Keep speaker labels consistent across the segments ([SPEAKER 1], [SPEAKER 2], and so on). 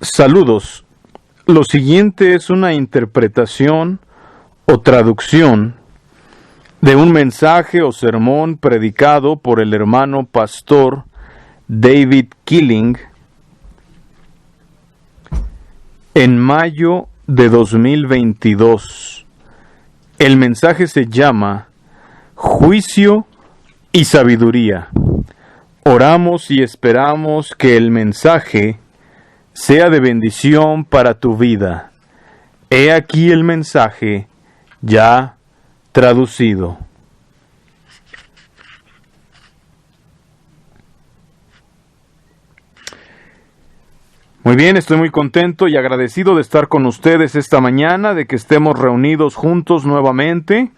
[SPEAKER 1] Saludos. Lo siguiente es una interpretación o traducción de un mensaje o sermón predicado por el hermano pastor David Killing en mayo de 2022. El mensaje se llama Juicio y Sabiduría. Oramos y esperamos que el mensaje sea de bendición para tu vida. He aquí el mensaje ya traducido. Muy bien, estoy muy contento y agradecido de estar con ustedes esta mañana, de que estemos reunidos juntos nuevamente.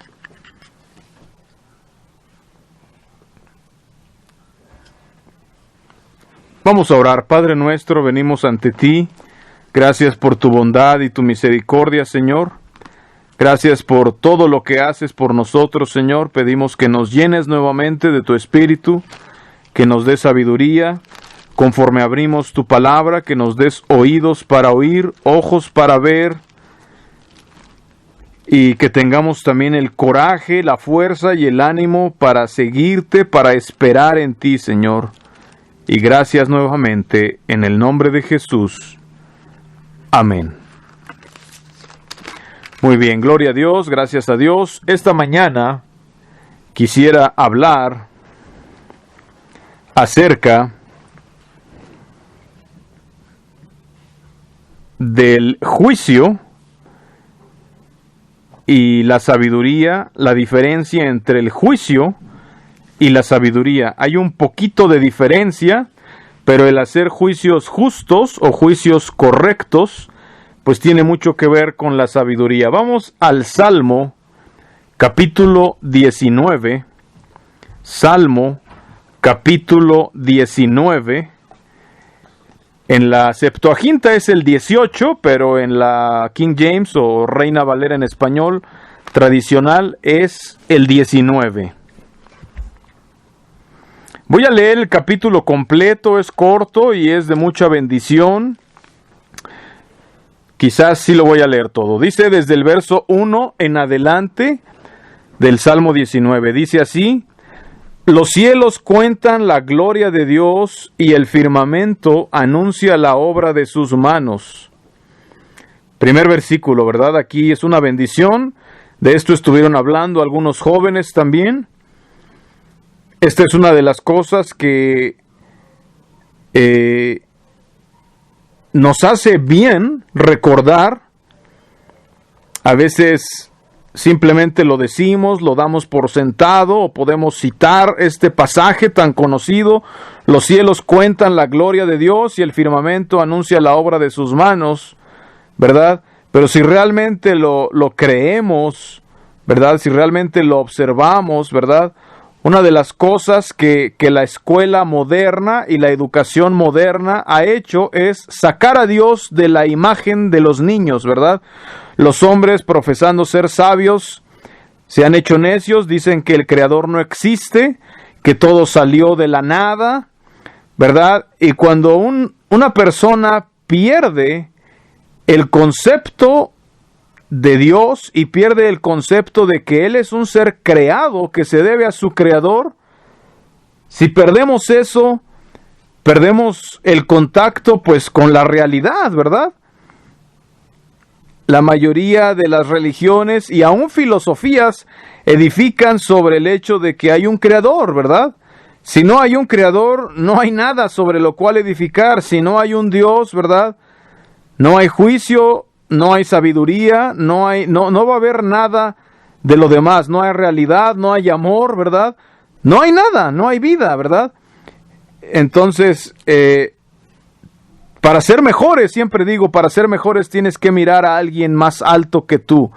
[SPEAKER 1] Vamos a orar. Padre nuestro, venimos ante ti. Gracias por tu bondad y tu misericordia, Señor. Gracias por todo lo que haces por nosotros, Señor. Pedimos que nos llenes nuevamente de tu Espíritu, que nos des sabiduría, conforme abrimos tu palabra, que nos des oídos para oír, ojos para ver, y que tengamos también el coraje, la fuerza y el ánimo para seguirte, para esperar en ti, Señor. Y gracias nuevamente, en el nombre de Jesús. Amén. Muy bien, gloria a Dios, gracias a Dios. Esta mañana quisiera hablar acerca del juicio y la sabiduría, la diferencia entre el juicio y la sabiduría. Hay un poquito de diferencia, pero el hacer juicios justos o juicios correctos, pues tiene mucho que ver con la sabiduría. Vamos al Salmo, capítulo 19. Salmo, capítulo 19. En la Septuaginta es el 18, pero en la King James o Reina Valera en español tradicional es el 19. Voy a leer el capítulo completo, es corto y es de mucha bendición. Quizás sí lo voy a leer todo. Dice desde el verso 1 en adelante del Salmo 19. Dice así: los cielos cuentan la gloria de Dios y el firmamento anuncia la obra de sus manos. Primer versículo, ¿verdad? Aquí es una bendición. De esto estuvieron hablando algunos jóvenes también. Esta es una de las cosas que nos hace bien recordar. A veces simplemente lo decimos, lo damos por sentado, o podemos citar este pasaje tan conocido: los cielos cuentan la gloria de Dios y el firmamento anuncia la obra de sus manos, ¿verdad? Pero si realmente lo creemos, ¿verdad? Si realmente lo observamos, ¿verdad? Una de las cosas que la escuela moderna y la educación moderna ha hecho es sacar a Dios de la imagen de los niños, ¿verdad? Los hombres, profesando ser sabios, se han hecho necios, dicen que el Creador no existe, que todo salió de la nada, ¿verdad? Y cuando una persona pierde el concepto de Dios y pierde el concepto de que Él es un ser creado que se debe a su Creador, si perdemos eso, perdemos el contacto pues con la realidad, ¿verdad? La mayoría de las religiones y aún filosofías edifican sobre el hecho de que hay un Creador, ¿verdad? Si no hay un Creador, no hay nada sobre lo cual edificar. Si no hay un Dios, ¿verdad? No hay juicio, no hay sabiduría, no va a haber nada de lo demás. No hay realidad, no hay amor, ¿verdad? No hay nada, no hay vida, ¿verdad? Entonces, para ser mejores, siempre digo, para ser mejores tienes que mirar a alguien más alto que tú,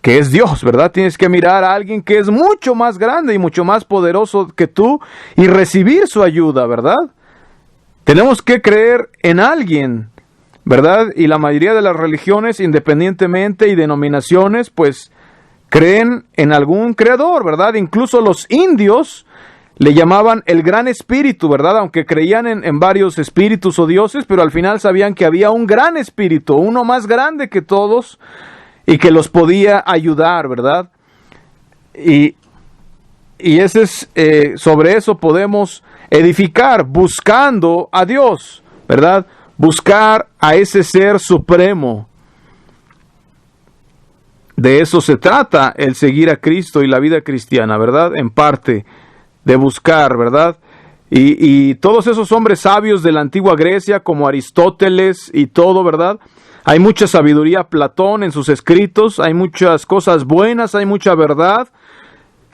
[SPEAKER 1] que es Dios, ¿verdad? Tienes que mirar a alguien que es mucho más grande y mucho más poderoso que tú y recibir su ayuda, ¿verdad? Tenemos que creer en alguien, ¿verdad? Y la mayoría de las religiones, independientemente y denominaciones, pues creen en algún creador, ¿verdad? Incluso los indios le llamaban el Gran Espíritu, ¿verdad? Aunque creían en varios espíritus o dioses, pero al final sabían que había un gran espíritu, uno más grande que todos y que los podía ayudar, ¿verdad? Y ese es, sobre eso podemos edificar, buscando a Dios, ¿verdad? Buscar a ese ser supremo. De eso se trata el seguir a Cristo y la vida cristiana, ¿verdad? En parte, de buscar, ¿verdad? Y todos esos hombres sabios de la antigua Grecia, como Aristóteles y todo, ¿verdad? Hay mucha sabiduría, Platón en sus escritos, hay muchas cosas buenas, hay mucha verdad,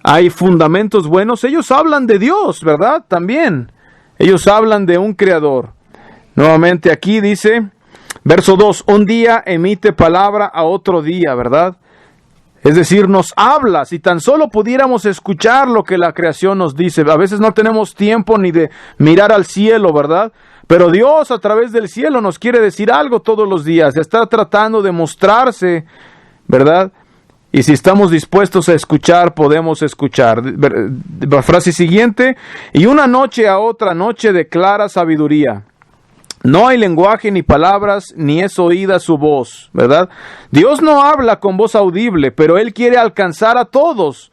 [SPEAKER 1] hay fundamentos buenos. Ellos hablan de Dios, ¿verdad? También. Ellos hablan de un creador. Nuevamente aquí dice, verso 2, un día emite palabra a otro día, ¿verdad? Es decir, nos habla. Si tan solo pudiéramos escuchar lo que la creación nos dice. A veces no tenemos tiempo ni de mirar al cielo, ¿verdad? Pero Dios a través del cielo nos quiere decir algo todos los días. Está tratando de mostrarse, ¿verdad? Y si estamos dispuestos a escuchar, podemos escuchar. La frase siguiente, y una noche a otra noche declara sabiduría. No hay lenguaje ni palabras, ni es oída su voz, ¿verdad? Dios no habla con voz audible, pero Él quiere alcanzar a todos,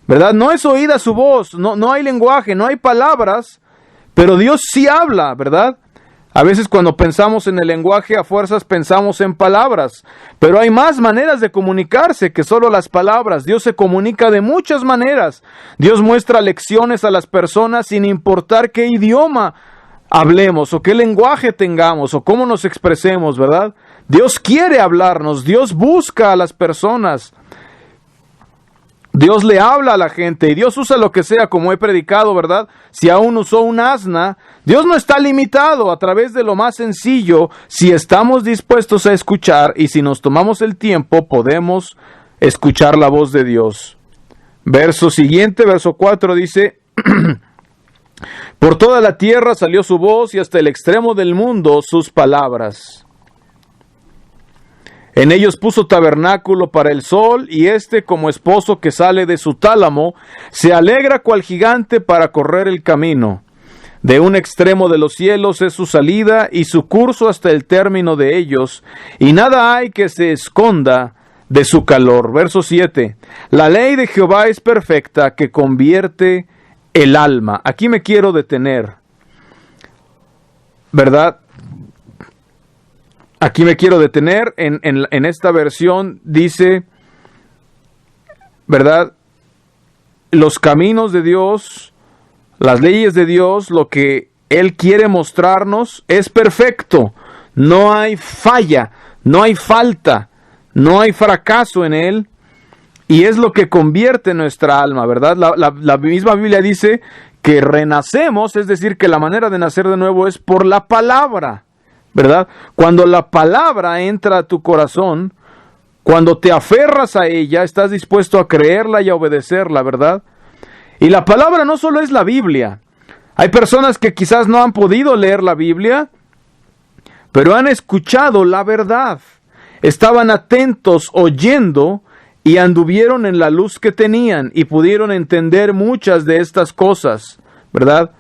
[SPEAKER 1] ¿verdad? No es oída su voz, no hay lenguaje, no hay palabras, pero Dios sí habla, ¿verdad? A veces cuando pensamos en el lenguaje, a fuerzas pensamos en palabras, pero hay más maneras de comunicarse que solo las palabras. Dios se comunica de muchas maneras. Dios muestra lecciones a las personas sin importar qué idioma hablemos o qué lenguaje tengamos o cómo nos expresemos, ¿verdad? Dios quiere hablarnos, Dios busca a las personas, Dios le habla a la gente y Dios usa lo que sea, como he predicado, ¿verdad? Si aún usó un asna, Dios no está limitado a través de lo más sencillo. Si estamos dispuestos a escuchar y si nos tomamos el tiempo, podemos escuchar la voz de Dios. Verso siguiente, verso 4 dice, por toda la tierra salió su voz y hasta el extremo del mundo sus palabras. En ellos puso tabernáculo para el sol, y éste, como esposo que sale de su tálamo, se alegra cual gigante para correr el camino. De un extremo de los cielos es su salida, y su curso hasta el término de ellos, y nada hay que se esconda de su calor. Verso 7. La ley de Jehová es perfecta, que convierte el alma. Aquí me quiero detener, ¿verdad? Aquí me quiero detener. En esta versión dice, ¿verdad? Los caminos de Dios, las leyes de Dios, lo que Él quiere mostrarnos es perfecto. No hay falla, no hay falta, no hay fracaso en Él. Y es lo que convierte nuestra alma, ¿verdad? La misma Biblia dice que renacemos, es decir, que la manera de nacer de nuevo es por la palabra, ¿verdad? Cuando la palabra entra a tu corazón, cuando te aferras a ella, estás dispuesto a creerla y a obedecerla, ¿verdad? Y la palabra no solo es la Biblia. Hay personas que quizás no han podido leer la Biblia, pero han escuchado la verdad. Estaban atentos, oyendo, y anduvieron en la luz que tenían y pudieron entender muchas de estas cosas, ¿verdad?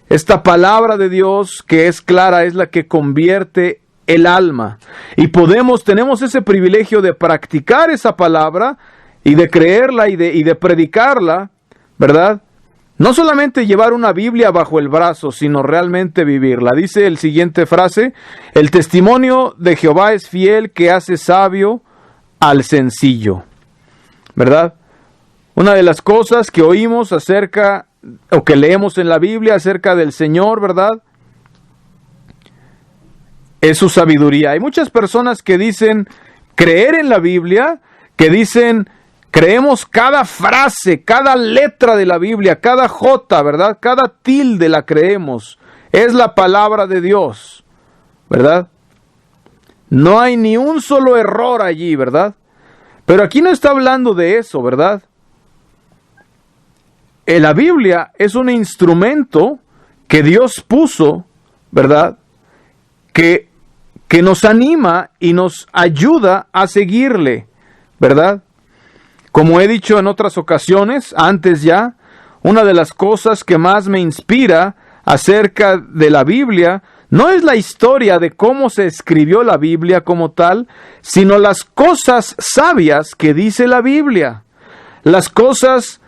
[SPEAKER 1] Esta palabra de Dios que es clara es la que convierte el alma. Y tenemos ese privilegio de practicar esa palabra y de creerla y de predicarla, ¿verdad? No solamente llevar una Biblia bajo el brazo, sino realmente vivirla. Dice el siguiente frase, el testimonio de Jehová es fiel, que hace sabio al sencillo. ¿Verdad? Una de las cosas que oímos acerca, o que leemos en la Biblia acerca del Señor, ¿verdad? Es su sabiduría. Hay muchas personas que dicen creer en la Biblia, que dicen creemos cada frase, cada letra de la Biblia, cada jota, ¿verdad? Cada tilde la creemos. Es la palabra de Dios, ¿verdad? No hay ni un solo error allí, ¿verdad? Pero aquí no está hablando de eso, ¿verdad? La Biblia es un instrumento que Dios puso, ¿verdad? Que nos anima y nos ayuda a seguirle, ¿verdad? Como he dicho en otras ocasiones, antes ya, una de las cosas que más me inspira acerca de la Biblia no es la historia de cómo se escribió la Biblia como tal, sino las cosas sabias que dice la Biblia, las cosas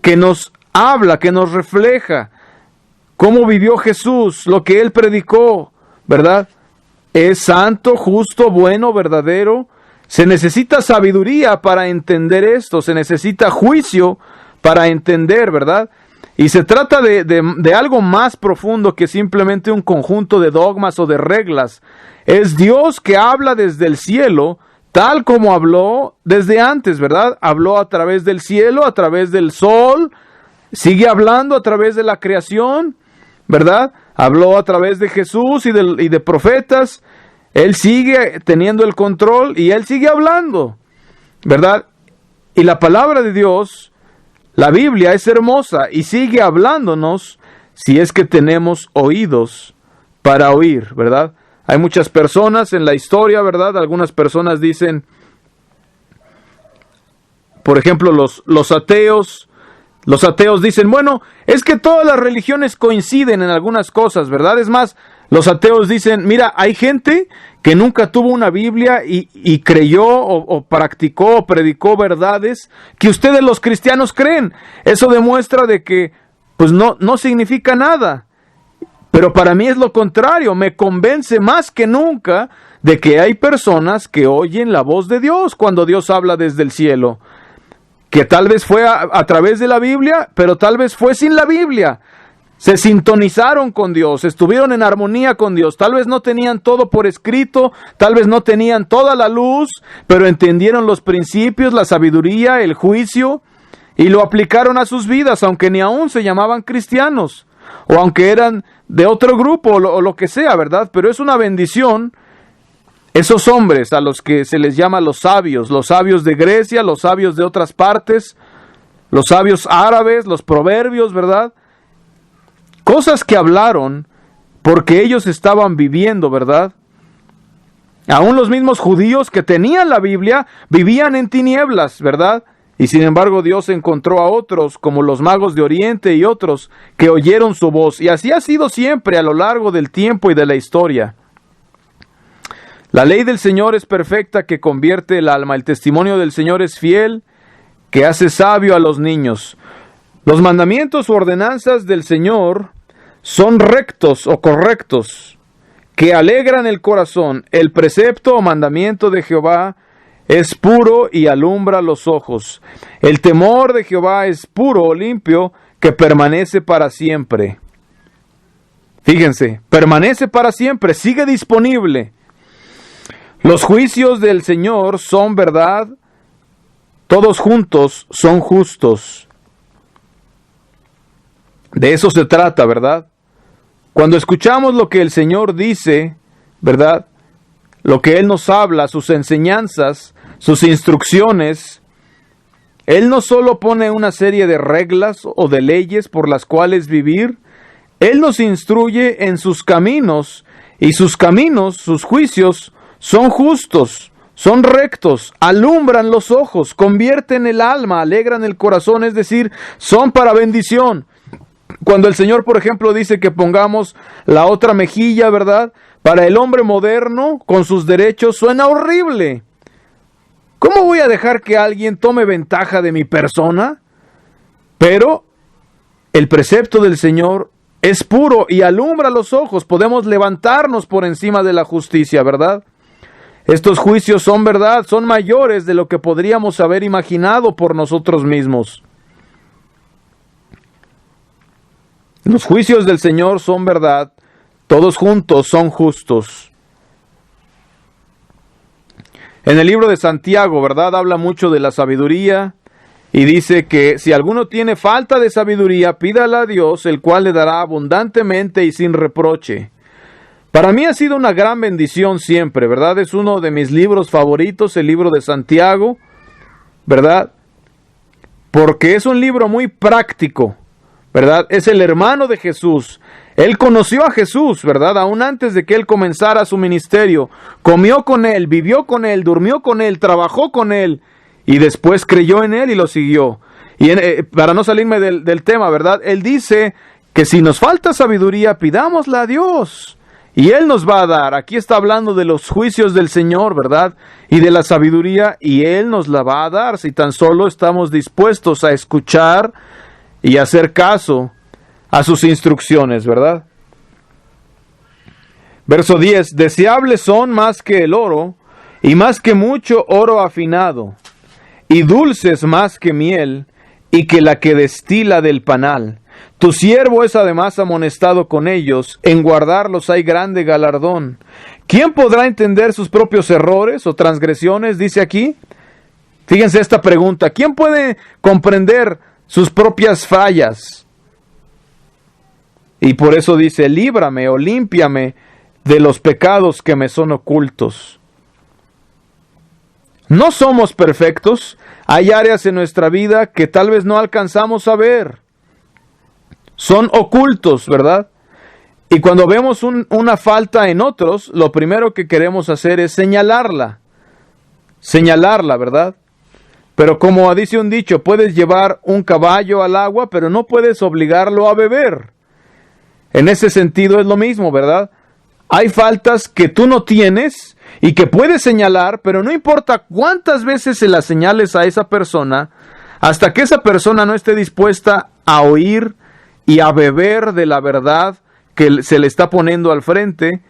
[SPEAKER 1] que nos habla, que nos refleja, cómo vivió Jesús, lo que Él predicó, ¿verdad? Es santo, justo, bueno, verdadero. Se necesita sabiduría para entender esto, se necesita juicio para entender, ¿verdad? Y se trata de algo más profundo que simplemente un conjunto de dogmas o de reglas. Es Dios que habla desde el cielo, tal como habló desde antes, ¿verdad? Habló a través del cielo, a través del sol, sigue hablando a través de la creación, ¿verdad? Habló a través de Jesús y de profetas. Él sigue teniendo el control y Él sigue hablando, ¿verdad? Y la palabra de Dios, la Biblia, es hermosa y sigue hablándonos si es que tenemos oídos para oír, ¿verdad? Hay muchas personas en la historia, ¿verdad? Algunas personas dicen, por ejemplo, los ateos. Los ateos dicen, bueno, es que todas las religiones coinciden en algunas cosas, ¿verdad? Es más, los ateos dicen, mira, hay gente que nunca tuvo una Biblia y creyó o practicó o predicó verdades que ustedes los cristianos creen. Eso demuestra de que pues no significa nada. Pero para mí es lo contrario, me convence más que nunca de que hay personas que oyen la voz de Dios cuando Dios habla desde el cielo. Que tal vez fue a través de la Biblia, pero tal vez fue sin la Biblia. Se sintonizaron con Dios, estuvieron en armonía con Dios. Tal vez no tenían todo por escrito, tal vez no tenían toda la luz, pero entendieron los principios, la sabiduría, el juicio, y lo aplicaron a sus vidas, aunque ni aún se llamaban cristianos, o aunque eran de otro grupo, o lo que sea, ¿verdad? Pero es una bendición. Esos hombres a los que se les llama los sabios de Grecia, los sabios de otras partes, los sabios árabes, los proverbios, ¿verdad? Cosas que hablaron porque ellos estaban viviendo, ¿verdad? Aún los mismos judíos que tenían la Biblia vivían en tinieblas, ¿verdad? Y sin embargo Dios encontró a otros, como los magos de Oriente y otros, que oyeron su voz. Y así ha sido siempre a lo largo del tiempo y de la historia. La ley del Señor es perfecta, que convierte el alma. El testimonio del Señor es fiel, que hace sabio a los niños. Los mandamientos o ordenanzas del Señor son rectos o correctos, que alegran el corazón. El precepto o mandamiento de Jehová es puro y alumbra los ojos. El temor de Jehová es puro o limpio, que permanece para siempre. Fíjense, permanece para siempre, sigue disponible. Los juicios del Señor son verdad, todos juntos son justos. De eso se trata, ¿verdad? Cuando escuchamos lo que el Señor dice, ¿verdad? Lo que Él nos habla, sus enseñanzas, sus instrucciones, Él no solo pone una serie de reglas o de leyes por las cuales vivir, Él nos instruye en sus caminos, y sus caminos, sus juicios, son justos, son rectos, alumbran los ojos, convierten el alma, alegran el corazón, es decir, son para bendición. Cuando el Señor, por ejemplo, dice que pongamos la otra mejilla, ¿verdad? Para el hombre moderno, con sus derechos, suena horrible. ¿Cómo voy a dejar que alguien tome ventaja de mi persona? Pero el precepto del Señor es puro y alumbra los ojos. Podemos levantarnos por encima de la justicia, ¿verdad? Estos juicios son verdad, son mayores de lo que podríamos haber imaginado por nosotros mismos. Los juicios del Señor son verdad, todos juntos son justos. En el libro de Santiago, ¿verdad? Habla mucho de la sabiduría y dice que si alguno tiene falta de sabiduría, pídala a Dios, el cual le dará abundantemente y sin reproche. Para mí ha sido una gran bendición siempre, ¿verdad? Es uno de mis libros favoritos, el libro de Santiago, ¿verdad? Porque es un libro muy práctico, ¿verdad? Es el hermano de Jesús. Él conoció a Jesús, ¿verdad? Aún antes de que Él comenzara su ministerio. Comió con Él, vivió con Él, durmió con Él, trabajó con Él y después creyó en Él y lo siguió. Y para no salirme del tema, ¿verdad? Él dice que si nos falta sabiduría, pidámosla a Dios. Y Él nos va a dar. Aquí está hablando de los juicios del Señor, ¿verdad? Y de la sabiduría, y Él nos la va a dar si tan solo estamos dispuestos a escuchar y hacer caso a sus instrucciones, ¿verdad? Verso 10. Deseables son más que el oro, y más que mucho oro afinado, y dulces más que miel, y que la que destila del panal. Tu siervo es además amonestado con ellos, en guardarlos hay grande galardón. ¿Quién podrá entender sus propios errores o transgresiones? Dice aquí. Fíjense esta pregunta. ¿Quién puede comprender sus propias fallas? Y por eso dice, líbrame o límpiame de los pecados que me son ocultos. No somos perfectos. Hay áreas en nuestra vida que tal vez no alcanzamos a ver. Son ocultos, ¿verdad? Y cuando vemos una falta en otros, lo primero que queremos hacer es señalarla. Señalarla, ¿verdad? Pero como dice un dicho, puedes llevar un caballo al agua, pero no puedes obligarlo a beber. En ese sentido es lo mismo, ¿verdad? Hay faltas que tú no tienes y que puedes señalar, pero no importa cuántas veces se las señales a esa persona, hasta que esa persona no esté dispuesta a oír y a beber de la verdad que se le está poniendo al frente,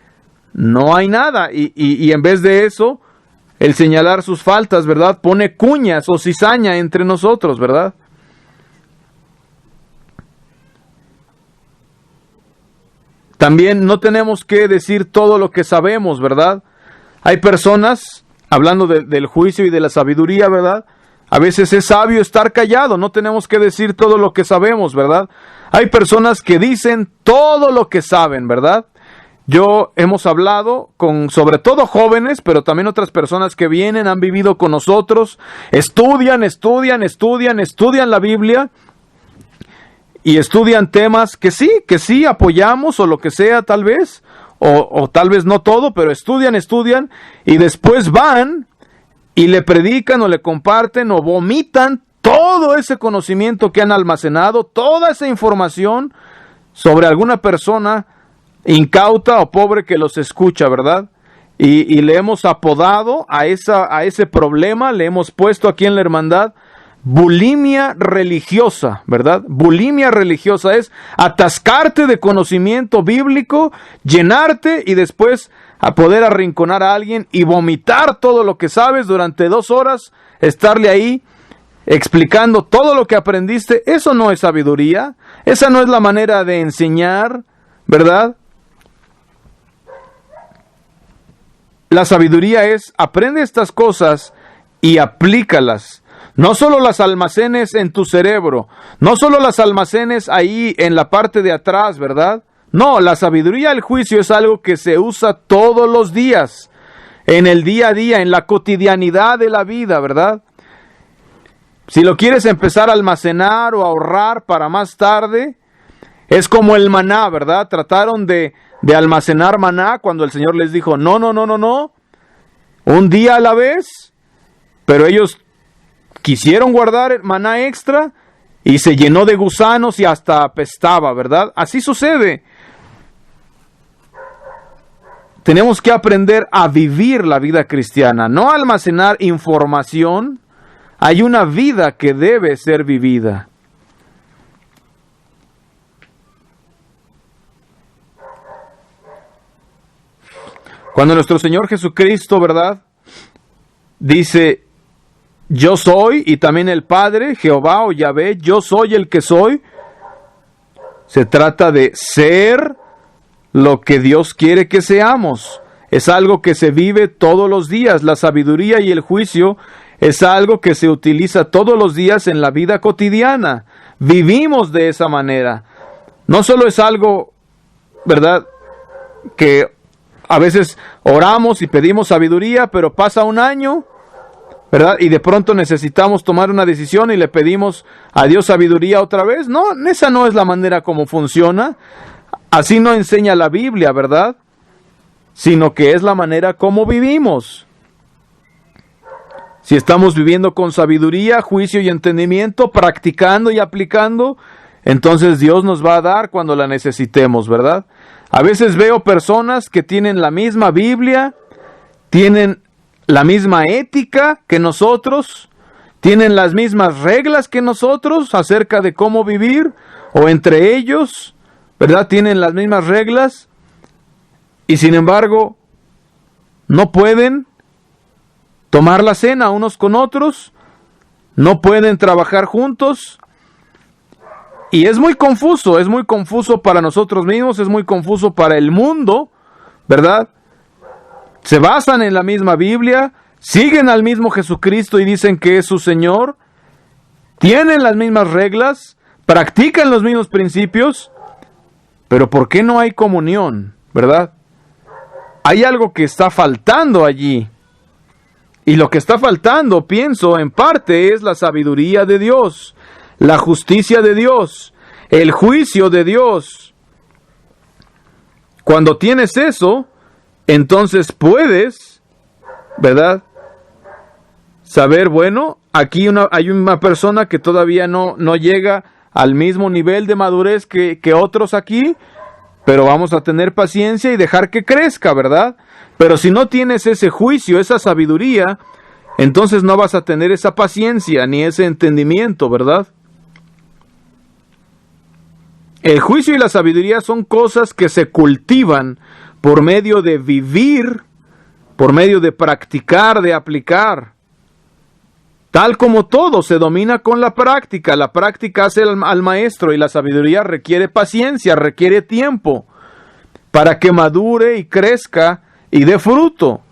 [SPEAKER 1] no hay nada. Y en vez de eso, el señalar sus faltas, ¿verdad?, pone cuñas o cizaña entre nosotros, ¿verdad? También no tenemos que decir todo lo que sabemos, ¿verdad? Hay personas, hablando del juicio y de la sabiduría, ¿verdad? A veces es sabio estar callado, no tenemos que decir todo lo que sabemos, ¿verdad? Hay personas que dicen todo lo que saben, ¿verdad? Hemos hablado con, sobre todo jóvenes, pero también otras personas que vienen, han vivido con nosotros, estudian la Biblia, y estudian temas que sí apoyamos o lo que sea tal vez, o tal vez no todo, pero estudian, y después van y le predican o le comparten o vomitan todo ese conocimiento que han almacenado, toda esa información sobre alguna persona incauta o pobre que los escucha, ¿verdad? Y le hemos apodado a ese problema, le hemos puesto aquí en la hermandad, bulimia religiosa, ¿verdad? Bulimia religiosa es atascarte de conocimiento bíblico, llenarte y después a poder arrinconar a alguien y vomitar todo lo que sabes durante 2 horas, estarle ahí explicando todo lo que aprendiste. Eso no es sabiduría, esa no es la manera de enseñar, ¿verdad? La sabiduría es, aprende estas cosas y aplícalas. No solo las almacenes en tu cerebro, no solo las almacenes ahí en la parte de atrás, ¿verdad? No, la sabiduría del juicio es algo que se usa todos los días, en el día a día, en la cotidianidad de la vida, ¿verdad? Si lo quieres empezar a almacenar o ahorrar para más tarde, es como el maná, ¿verdad? Trataron de almacenar maná cuando el Señor les dijo, no, un día a la vez, pero ellos quisieron guardar maná extra y se llenó de gusanos y hasta apestaba, ¿verdad? Así sucede. Tenemos que aprender a vivir la vida cristiana, no almacenar información. Hay una vida que debe ser vivida. Cuando nuestro Señor Jesucristo, ¿verdad?, dice, yo soy, y también el Padre, Jehová o Yahvé, yo soy el que soy, se trata de ser lo que Dios quiere que seamos. Es algo que se vive todos los días. La sabiduría y el juicio es algo que se utiliza todos los días en la vida cotidiana. Vivimos de esa manera. No solo es algo, ¿verdad?, que a veces oramos y pedimos sabiduría, pero pasa un año, ¿verdad?, y de pronto necesitamos tomar una decisión y le pedimos a Dios sabiduría otra vez. No, esa no es la manera como funciona. Así no enseña la Biblia, ¿verdad?, sino que es la manera como vivimos. si estamos viviendo con sabiduría, juicio y entendimiento, practicando y aplicando, entonces Dios nos va a dar cuando la necesitemos, ¿verdad? A veces veo personas que tienen la misma Biblia, tienen la misma ética que nosotros, tienen las mismas reglas que nosotros acerca de cómo vivir, o entre ellos, ¿verdad? Tienen las mismas reglas, y sin embargo, no pueden tomar la cena unos con otros, no pueden trabajar juntos, y es muy confuso para nosotros mismos, es muy confuso para el mundo, ¿verdad? Se basan en la misma Biblia, siguen al mismo Jesucristo y dicen que es su Señor, tienen las mismas reglas, practican los mismos principios, pero ¿por qué no hay comunión, verdad? Hay algo que está faltando allí. Y lo que está faltando, pienso, en parte es la sabiduría de Dios, la justicia de Dios, el juicio de Dios. Cuando tienes eso, entonces puedes, ¿verdad? Saber, bueno, aquí hay una persona que todavía no llega al mismo nivel de madurez que otros aquí, pero vamos a tener paciencia y dejar que crezca, ¿verdad? Pero si no tienes ese juicio, esa sabiduría, entonces no vas a tener esa paciencia ni ese entendimiento, ¿verdad? El juicio y la sabiduría son cosas que se cultivan por medio de vivir, por medio de practicar, de aplicar. Tal como todo se domina con la práctica hace al maestro, y la sabiduría requiere paciencia, requiere tiempo para que madure y crezca y dé fruto.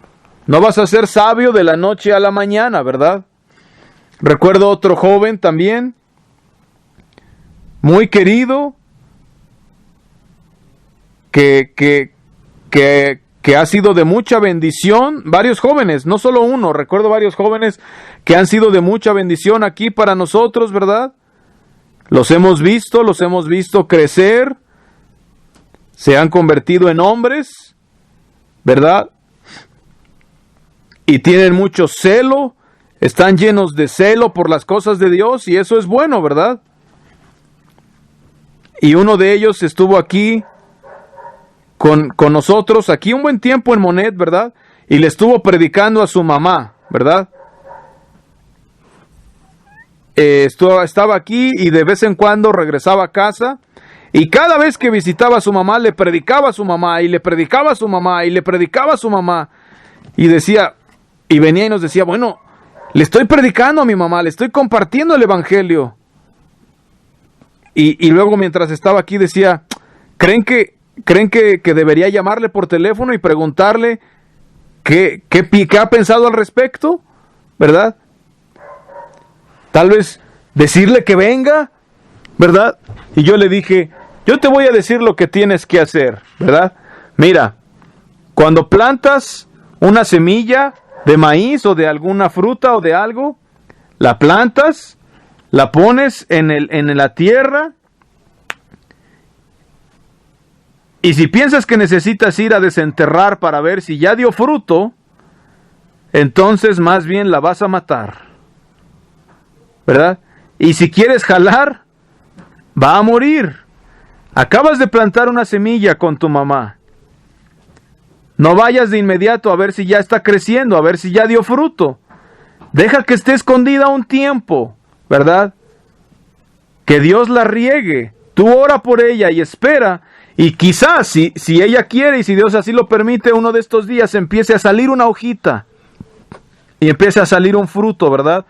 [SPEAKER 1] No vas a ser sabio de la noche a la mañana, ¿verdad? Recuerdo otro joven también, muy querido, que ha sido de mucha bendición, varios jóvenes, no solo uno, recuerdo varios jóvenes que han sido de mucha bendición aquí para nosotros, ¿verdad? Los hemos visto crecer, se han convertido en hombres, ¿verdad? Y tienen mucho celo, están llenos de celo por las cosas de Dios, y eso es bueno, ¿verdad? Y uno de ellos estuvo aquí con nosotros, aquí un buen tiempo en Monet, ¿verdad? Y le estuvo predicando a su mamá, ¿verdad? Estaba aquí y de vez en cuando regresaba a casa, y cada vez que visitaba a su mamá, le predicaba a su mamá, y le predicaba a su mamá, y le predicaba a su mamá, y decía, y venía y nos decía, bueno, le estoy predicando a mi mamá, le estoy compartiendo el evangelio. Y luego mientras estaba aquí decía, ¿creen que debería llamarle por teléfono y preguntarle qué ha pensado al respecto? ¿Verdad? Tal vez decirle que venga, ¿verdad? Y yo le dije, yo te voy a decir lo que tienes que hacer, ¿verdad? Mira, cuando plantas una semilla de maíz o de alguna fruta o de algo, la plantas, la pones en la tierra, y si piensas que necesitas ir a desenterrar para ver si ya dio fruto, entonces más bien la vas a matar, ¿verdad? Y si quieres jalar, va a morir. Acabas de plantar una semilla con tu mamá. No vayas de inmediato a ver si ya está creciendo, a ver si ya dio fruto. Deja que esté escondida un tiempo, ¿verdad? Que Dios la riegue. Tú ora por ella y espera. Y quizás, si ella quiere y si Dios así lo permite, uno de estos días empiece a salir una hojita y empiece a salir un fruto, ¿verdad?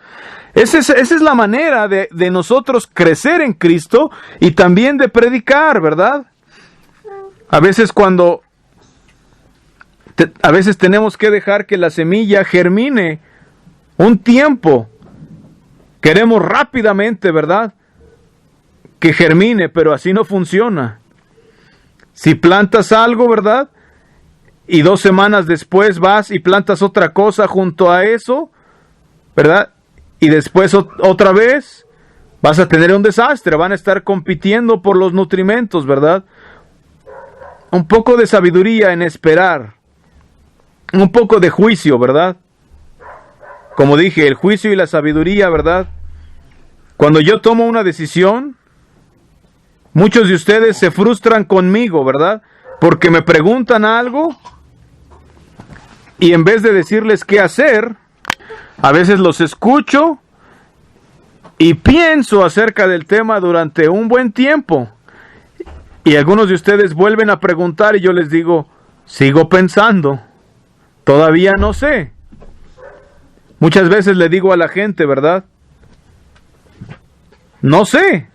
[SPEAKER 1] Esa es la manera de nosotros crecer en Cristo y también de predicar, ¿verdad? A veces tenemos que dejar que la semilla germine un tiempo. Queremos rápidamente, ¿verdad?, que germine, pero así no funciona. Si plantas algo, ¿verdad?, y 2 semanas después vas y plantas otra cosa junto a eso, ¿verdad?, y después otra vez, vas a tener un desastre, van a estar compitiendo por los nutrimentos, ¿verdad? Un poco de sabiduría en esperar, un poco de juicio, ¿verdad? como dije, el juicio y la sabiduría, ¿verdad? Cuando yo tomo una decisión, muchos de ustedes se frustran conmigo, ¿verdad? Porque me preguntan algo y en vez de decirles qué hacer, a veces los escucho y pienso acerca del tema durante un buen tiempo. Y algunos de ustedes vuelven a preguntar y yo les digo, sigo pensando, todavía no sé. Muchas veces le digo a la gente, ¿verdad? No sé.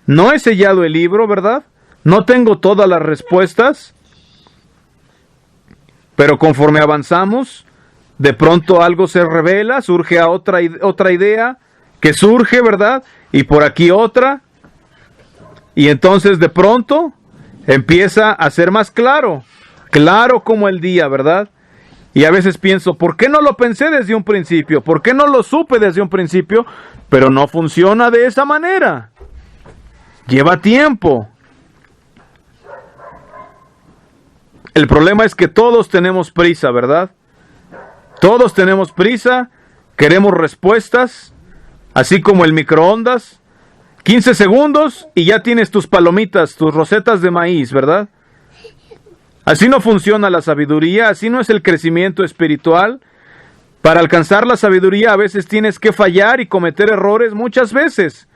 [SPEAKER 1] No he sellado el libro, ¿verdad? No tengo todas las respuestas. Pero conforme avanzamos, de pronto algo se revela, surge otra idea que surge, ¿verdad? Y por aquí otra. Y entonces de pronto empieza a ser más claro, claro como el día, ¿verdad? Y a veces pienso, ¿por qué no lo pensé desde un principio? ¿Por qué no lo supe desde un principio? Pero no funciona de esa manera. Lleva tiempo. El problema es que todos tenemos prisa, ¿verdad? Todos tenemos prisa, queremos respuestas, así como el microondas. 15 segundos y ya tienes tus palomitas, tus rosetas de maíz, ¿verdad? Así no funciona la sabiduría, así no es el crecimiento espiritual. Para alcanzar la sabiduría a veces tienes que fallar y cometer errores muchas veces.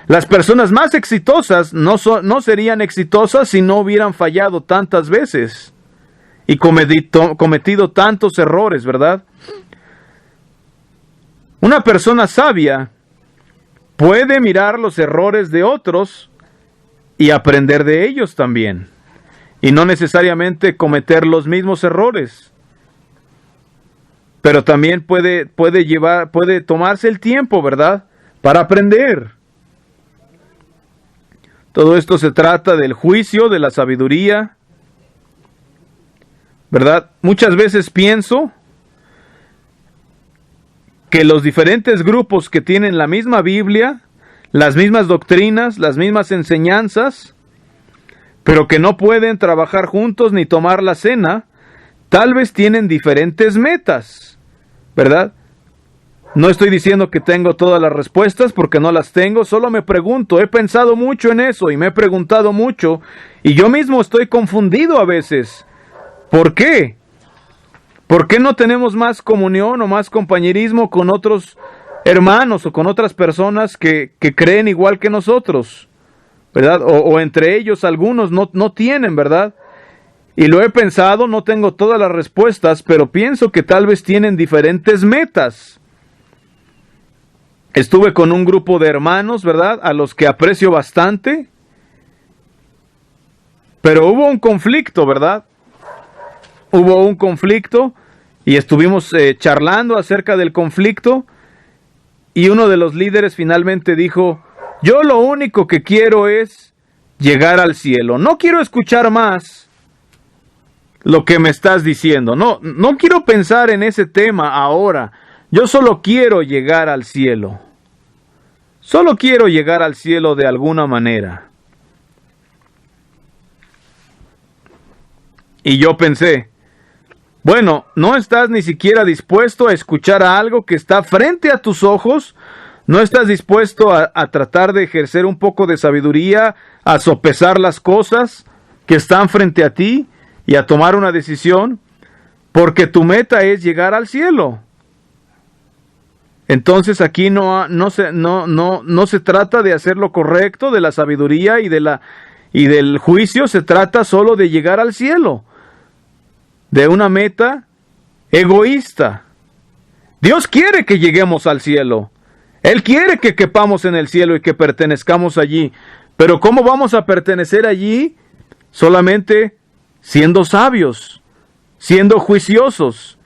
[SPEAKER 1] Las personas más exitosas no serían exitosas si no hubieran fallado tantas veces y cometido tantos errores, ¿verdad? Una persona sabia puede mirar los errores de otros y aprender de ellos también. Y no necesariamente cometer los mismos errores. Pero también puede tomarse el tiempo, ¿verdad? Para aprender. Todo esto se trata del juicio, de la sabiduría, ¿verdad? Muchas veces pienso que los diferentes grupos que tienen la misma Biblia, las mismas doctrinas, las mismas enseñanzas, pero que no pueden trabajar juntos ni tomar la cena, tal vez tienen diferentes metas, ¿verdad? No estoy diciendo que tengo todas las respuestas porque no las tengo, solo me pregunto, he pensado mucho en eso y me he preguntado mucho y yo mismo estoy confundido a veces. ¿Por qué? ¿Por qué no tenemos más comunión o más compañerismo con otros hermanos o con otras personas que creen igual que nosotros? ¿Verdad? O entre ellos algunos no tienen, ¿verdad? Y lo he pensado, no tengo todas las respuestas, pero pienso que tal vez tienen diferentes metas. Estuve con un grupo de hermanos, ¿verdad? A los que aprecio bastante, pero hubo un conflicto, ¿verdad? Hubo un conflicto y estuvimos charlando acerca del conflicto y uno de los líderes finalmente dijo, yo lo único que quiero es llegar al cielo, no quiero escuchar más lo que me estás diciendo, no quiero pensar en ese tema ahora, yo solo quiero llegar al cielo, solo quiero llegar al cielo de alguna manera. Y yo pensé, bueno, no estás ni siquiera dispuesto a escuchar a algo que está frente a tus ojos, no estás dispuesto a tratar de ejercer un poco de sabiduría, a sopesar las cosas que están frente a ti y a tomar una decisión, porque tu meta es llegar al cielo. Entonces aquí no se trata de hacer lo correcto, de la sabiduría y del juicio, se trata solo de llegar al cielo, de una meta egoísta. Dios quiere que lleguemos al cielo. Él quiere que quepamos en el cielo y que pertenezcamos allí. Pero ¿cómo vamos a pertenecer allí? Solamente siendo sabios, siendo juiciosos,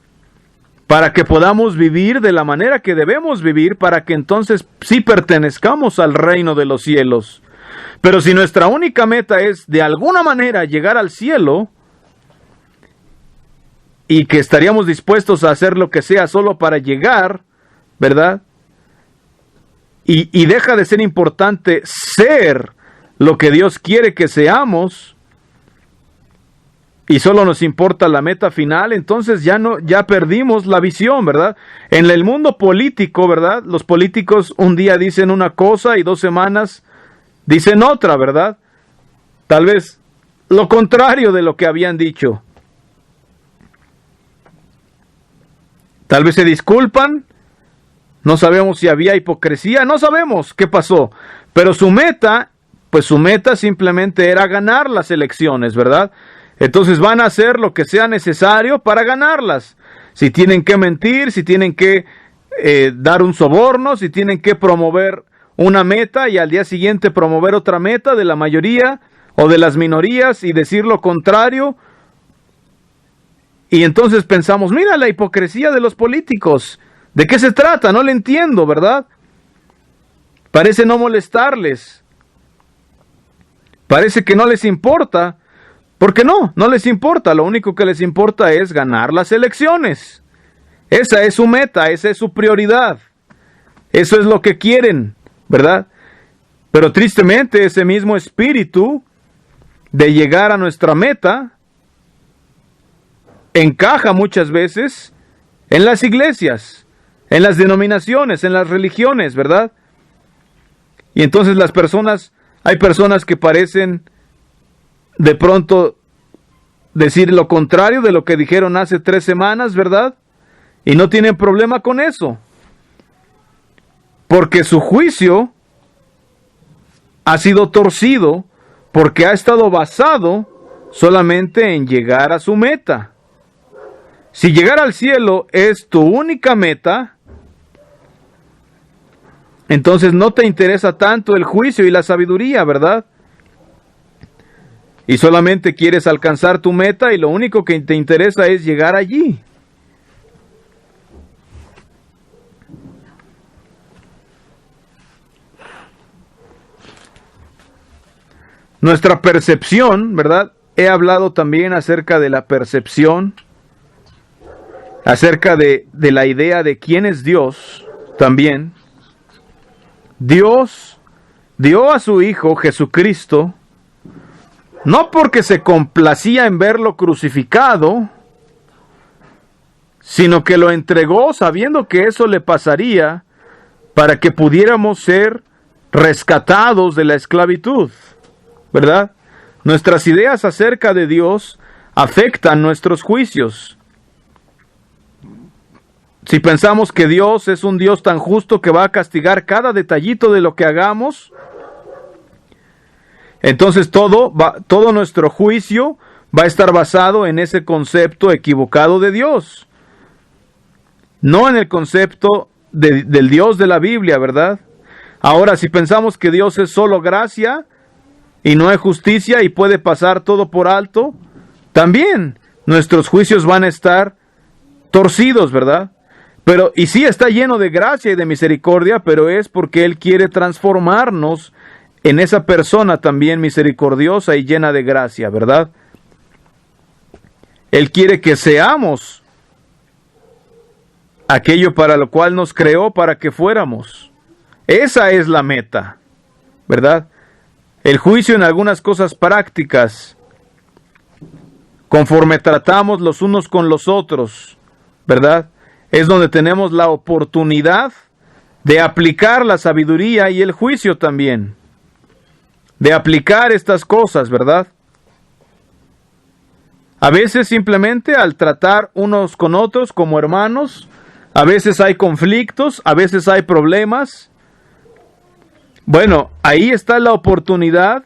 [SPEAKER 1] para que podamos vivir de la manera que debemos vivir, para que entonces sí pertenezcamos al reino de los cielos. Pero si nuestra única meta es de alguna manera llegar al cielo, y que estaríamos dispuestos a hacer lo que sea solo para llegar, ¿verdad? Y deja de ser importante ser lo que Dios quiere que seamos, y solo nos importa la meta final, entonces ya perdimos la visión, ¿verdad? En el mundo político, ¿verdad? Los políticos un día dicen una cosa y 2 semanas dicen otra, ¿verdad? Tal vez lo contrario de lo que habían dicho. Tal vez se disculpan, no sabemos si había hipocresía, no sabemos qué pasó, pero su meta simplemente era ganar las elecciones, ¿verdad? Entonces van a hacer lo que sea necesario para ganarlas. Si tienen que mentir, si tienen que dar un soborno, si tienen que promover una meta y al día siguiente promover otra meta de la mayoría o de las minorías y decir lo contrario. Y entonces pensamos, mira la hipocresía de los políticos. ¿De qué se trata? No le entiendo, ¿verdad? Parece no molestarles. Parece que no les importa. Porque no les importa. Lo único que les importa es ganar las elecciones. Esa es su meta, esa es su prioridad. Eso es lo que quieren, ¿verdad? Pero tristemente ese mismo espíritu de llegar a nuestra meta encaja muchas veces en las iglesias, en las denominaciones, en las religiones, ¿verdad? Y entonces hay personas que parecen de pronto decir lo contrario de lo que dijeron hace 3 semanas, ¿verdad? Y no tienen problema con eso. Porque su juicio ha sido torcido, porque ha estado basado solamente en llegar a su meta. Si llegar al cielo es tu única meta, entonces no te interesa tanto el juicio y la sabiduría, ¿verdad? Y solamente quieres alcanzar tu meta y lo único que te interesa es llegar allí. Nuestra percepción, ¿verdad? He hablado también acerca de la percepción, acerca de la idea de quién es Dios también. Dios dio a su Hijo Jesucristo, no porque se complacía en verlo crucificado, sino que lo entregó sabiendo que eso le pasaría para que pudiéramos ser rescatados de la esclavitud, ¿verdad? Nuestras ideas acerca de Dios afectan nuestros juicios. Si pensamos que Dios es un Dios tan justo que va a castigar cada detallito de lo que hagamos, entonces todo nuestro juicio va a estar basado en ese concepto equivocado de Dios. No en el concepto del Dios de la Biblia, ¿verdad? Ahora, si pensamos que Dios es solo gracia y no es justicia y puede pasar todo por alto, también nuestros juicios van a estar torcidos, ¿verdad? Y sí está lleno de gracia y de misericordia, pero es porque Él quiere transformarnos en esa persona también misericordiosa y llena de gracia, ¿verdad? Él quiere que seamos aquello para lo cual nos creó para que fuéramos. Esa es la meta, ¿verdad? El juicio en algunas cosas prácticas, conforme tratamos los unos con los otros, ¿verdad? Es donde tenemos la oportunidad de aplicar la sabiduría y el juicio también. De aplicar estas cosas, ¿verdad? A veces simplemente al tratar unos con otros como hermanos, a veces hay conflictos, a veces hay problemas. Bueno, ahí está la oportunidad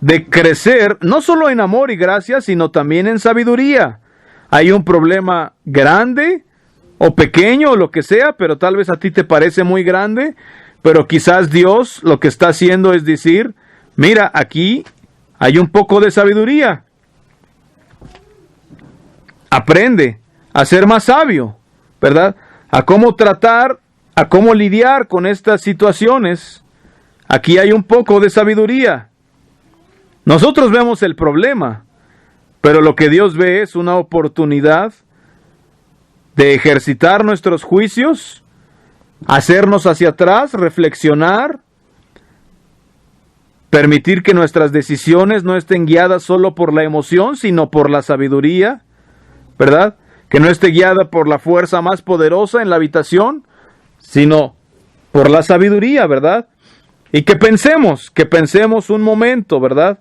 [SPEAKER 1] de crecer, no solo en amor y gracia, sino también en sabiduría. Hay un problema grande o pequeño o lo que sea, pero tal vez a ti te parece muy grande, pero quizás Dios lo que está haciendo es decir, mira, aquí hay un poco de sabiduría. Aprende a ser más sabio, ¿verdad? A cómo tratar, a cómo lidiar con estas situaciones. Aquí hay un poco de sabiduría. Nosotros vemos el problema, pero lo que Dios ve es una oportunidad de ejercitar nuestros juicios, hacernos hacia atrás, reflexionar Permitir que nuestras decisiones no estén guiadas solo por la emoción, sino por la sabiduría, ¿verdad? Que no esté guiada por la fuerza más poderosa en la habitación, sino por la sabiduría, ¿verdad? Y que pensemos un momento, ¿verdad?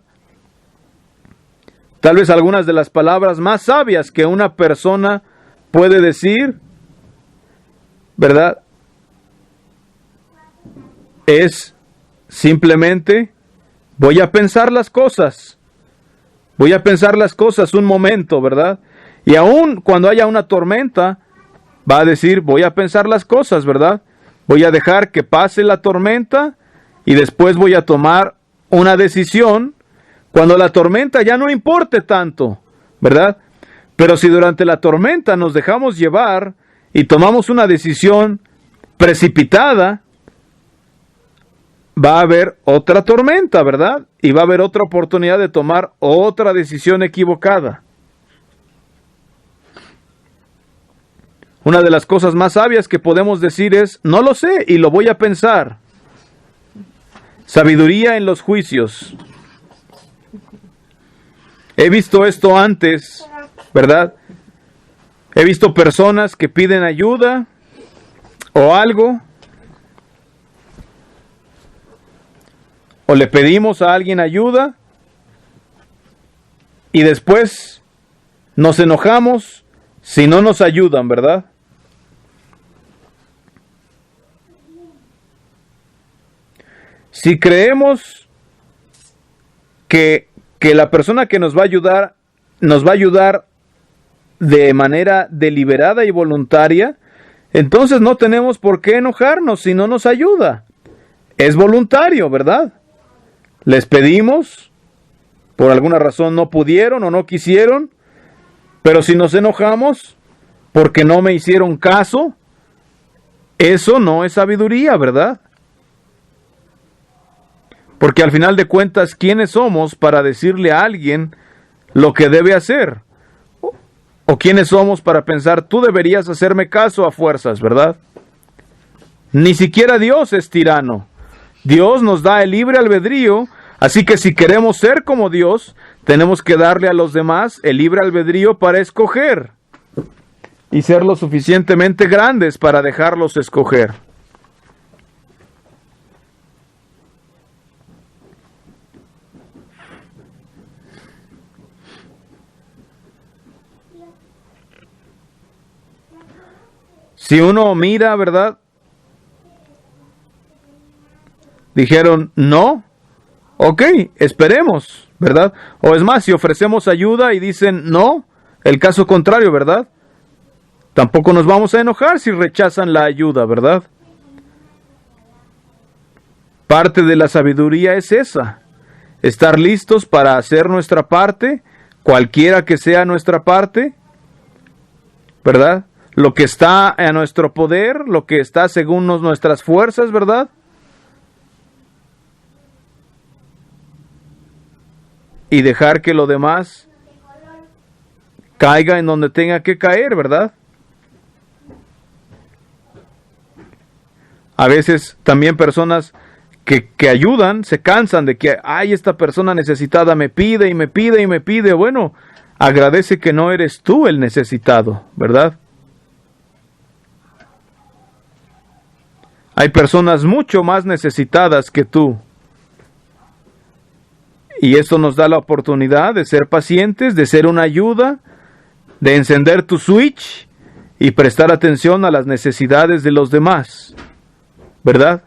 [SPEAKER 1] Tal vez algunas de las palabras más sabias que una persona puede decir, ¿verdad? Es simplemente, voy a pensar las cosas un momento, ¿verdad? Y aún cuando haya una tormenta, va a decir, voy a pensar las cosas, ¿verdad? Voy a dejar que pase la tormenta y después voy a tomar una decisión cuando la tormenta ya no importe tanto, ¿verdad? Pero si durante la tormenta nos dejamos llevar y tomamos una decisión precipitada, va a haber otra tormenta, ¿verdad? Y va a haber otra oportunidad de tomar otra decisión equivocada. Una de las cosas más sabias que podemos decir es, no lo sé y lo voy a pensar. Sabiduría en los juicios. He visto esto antes, ¿verdad? He visto personas que piden ayuda o algo, o le pedimos a alguien ayuda y después nos enojamos si no nos ayudan, ¿verdad? Si creemos que la persona que nos va a ayudar de manera deliberada y voluntaria, entonces no tenemos por qué enojarnos si no nos ayuda. Es voluntario, ¿verdad? Les pedimos, por alguna razón no pudieron o no quisieron, pero si nos enojamos porque no me hicieron caso, eso no es sabiduría, ¿verdad? Porque al final de cuentas, ¿quiénes somos para decirle a alguien lo que debe hacer? ¿O quiénes somos para pensar, tú deberías hacerme caso a fuerzas, ¿verdad? Ni siquiera Dios es tirano. Dios nos da el libre albedrío, así que si queremos ser como Dios, tenemos que darle a los demás el libre albedrío para escoger y ser lo suficientemente grandes para dejarlos escoger. Si uno mira, ¿verdad? Dijeron, no, ok, esperemos, ¿verdad? O es más, si ofrecemos ayuda y dicen, no, el caso contrario, ¿verdad? Tampoco nos vamos a enojar si rechazan la ayuda, ¿verdad? Parte de la sabiduría es esa, estar listos para hacer nuestra parte, cualquiera que sea nuestra parte, ¿verdad? Lo que está a nuestro poder, lo que está según nuestras fuerzas, ¿verdad? Y dejar que lo demás caiga en donde tenga que caer, ¿verdad? A veces también personas que ayudan se cansan de que, ay, esta persona necesitada me pide y me pide y me pide. Bueno, agradece que no eres tú el necesitado, ¿verdad? Hay personas mucho más necesitadas que tú. Y esto nos da la oportunidad de ser pacientes, de ser una ayuda, de encender tu switch y prestar atención a las necesidades de los demás, ¿verdad?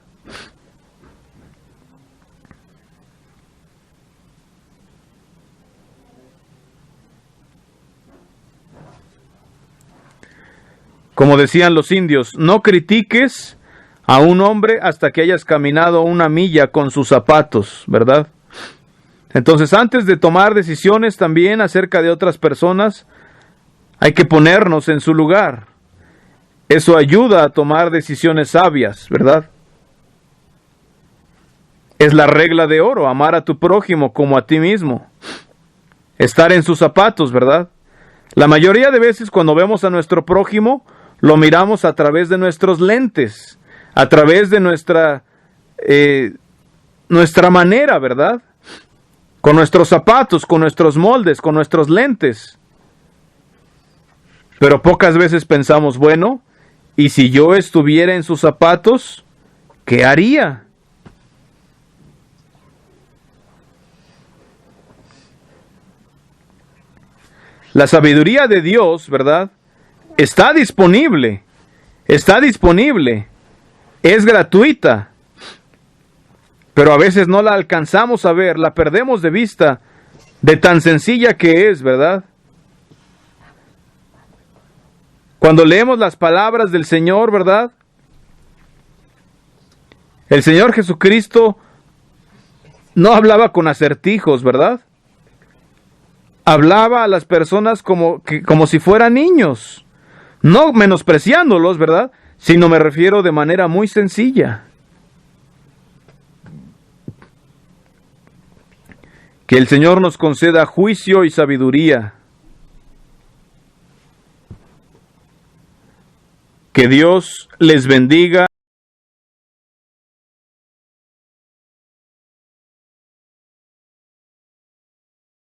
[SPEAKER 1] Como decían los indios, no critiques a un hombre hasta que hayas caminado una milla con sus zapatos, ¿verdad? Entonces, antes de tomar decisiones también acerca de otras personas, hay que ponernos en su lugar. Eso ayuda a tomar decisiones sabias, ¿verdad? Es la regla de oro, amar a tu prójimo como a ti mismo. Estar en sus zapatos, ¿verdad? La mayoría de veces cuando vemos a nuestro prójimo, lo miramos a través de nuestros lentes, a través de nuestra manera, ¿verdad? Con nuestros zapatos, con nuestros moldes, con nuestros lentes. Pero pocas veces pensamos, bueno, ¿y si yo estuviera en sus zapatos, qué haría? La sabiduría de Dios, ¿verdad? Está disponible, es gratuita, pero a veces no la alcanzamos a ver, la perdemos de vista de tan sencilla que es, ¿verdad? Cuando leemos las palabras del Señor, ¿verdad? El Señor Jesucristo no hablaba con acertijos, ¿verdad? Hablaba a las personas como si fueran niños, no menospreciándolos, ¿verdad? Sino me refiero de manera muy sencilla. Que el Señor nos conceda juicio y sabiduría. Que Dios les bendiga.